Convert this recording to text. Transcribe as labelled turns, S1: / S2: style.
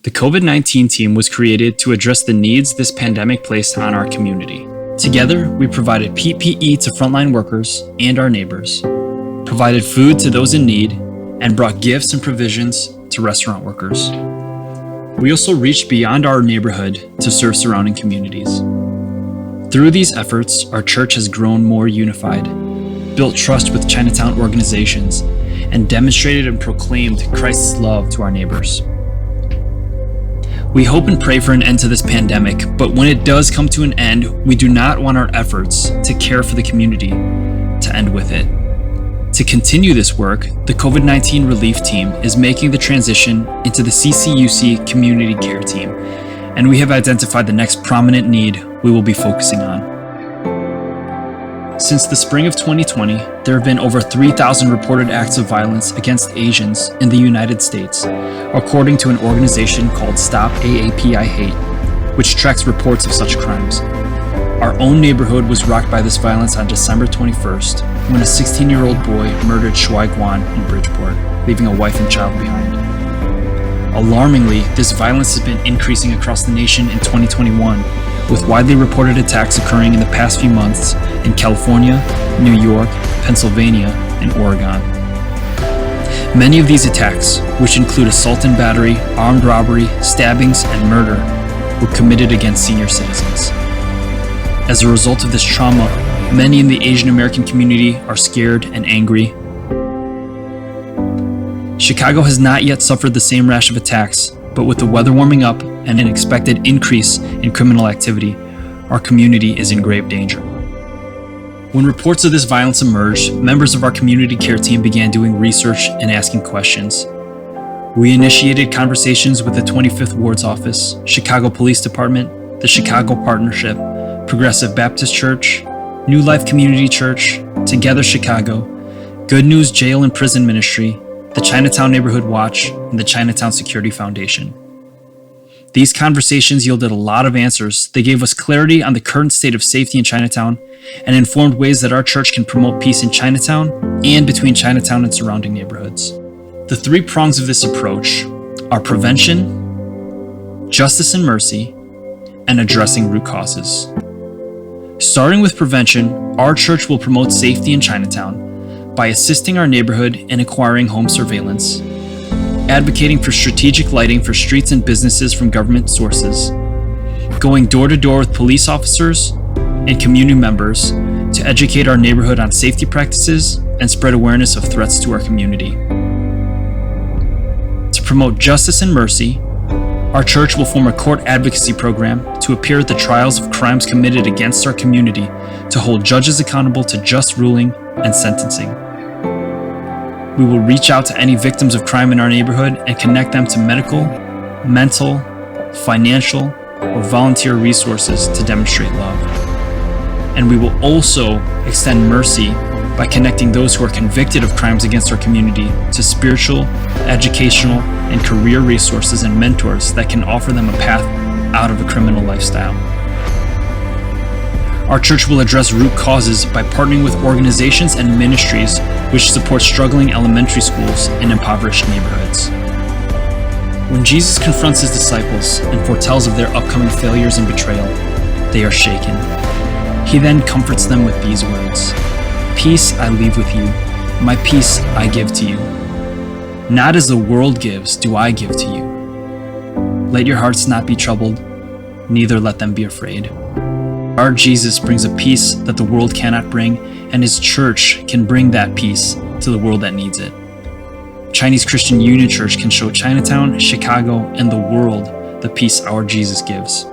S1: The COVID-19 team was created to address the needs this pandemic placed on our community. Together, we provided PPE to frontline workers and our neighbors, provided food to those in need, and brought gifts and provisions to restaurant workers. We also reached beyond our neighborhood to serve surrounding communities. Through these efforts, our church has grown more unified, built trust with Chinatown organizations, and demonstrated and proclaimed Christ's love to our neighbors. We hope and pray for an end to this pandemic, but when it does come to an end, we do not want our efforts to care for the community to end with it. To continue this work, the COVID-19 relief team is making the transition into the CCUC community care team, and we have identified the next prominent need we will be focusing on. Since the spring of 2020, there have been over 3,000 reported acts of violence against Asians in the United States, according to an organization called Stop AAPI Hate, which tracks reports of such crimes. Our own neighborhood was rocked by this violence on December 21st, when a 16-year-old boy murdered Shuai Guan in Bridgeport, leaving a wife and child behind. Alarmingly, this violence has been increasing across the nation in 2021, with widely reported attacks occurring in the past few months in California, New York, Pennsylvania, and Oregon. Many of these attacks, which include assault and battery, armed robbery, stabbings, and murder, were committed against senior citizens. As a result of this trauma, many in the Asian American community are scared and angry. Chicago has not yet suffered the same rash of attacks, but with the weather warming up and an expected increase in criminal activity, our community is in grave danger. When reports of this violence emerged, members of our community care team began doing research and asking questions. We initiated conversations with the 25th Ward's Office, Chicago Police Department, the Chicago Partnership, Progressive Baptist Church, New Life Community Church, Together Chicago, Good News Jail and Prison Ministry, the Chinatown Neighborhood Watch, and the Chinatown Security Foundation. These conversations yielded a lot of answers. They gave us clarity on the current state of safety in Chinatown and informed ways that our church can promote peace in Chinatown and between Chinatown and surrounding neighborhoods. The three prongs of this approach are prevention, justice and mercy, and addressing root causes. Starting with prevention, our church will promote safety in Chinatown by assisting our neighborhood in acquiring home surveillance, advocating for strategic lighting for streets and businesses from government sources, going door to door with police officers and community members to educate our neighborhood on safety practices and spread awareness of threats to our community. To promote justice and mercy, our church will form a court advocacy program to appear at the trials of crimes committed against our community to hold judges accountable to just ruling and sentencing. We will reach out to any victims of crime in our neighborhood and connect them to medical, mental, financial, or volunteer resources to demonstrate love. And we will also extend mercy by connecting those who are convicted of crimes against our community to spiritual, educational, and career resources and mentors that can offer them a path out of a criminal lifestyle. Our church will address root causes by partnering with organizations and ministries which support struggling elementary schools in impoverished neighborhoods. When Jesus confronts his disciples and foretells of their upcoming failures and betrayal, they are shaken. He then comforts them with these words: "Peace I leave with you, my peace I give to you. Not as the world gives do I give to you. Let your hearts not be troubled, neither let them be afraid." Our Jesus brings a peace that the world cannot bring, and his church can bring that peace to the world that needs it. Chinese Christian Union Church can show Chinatown, Chicago, and the world the peace our Jesus gives.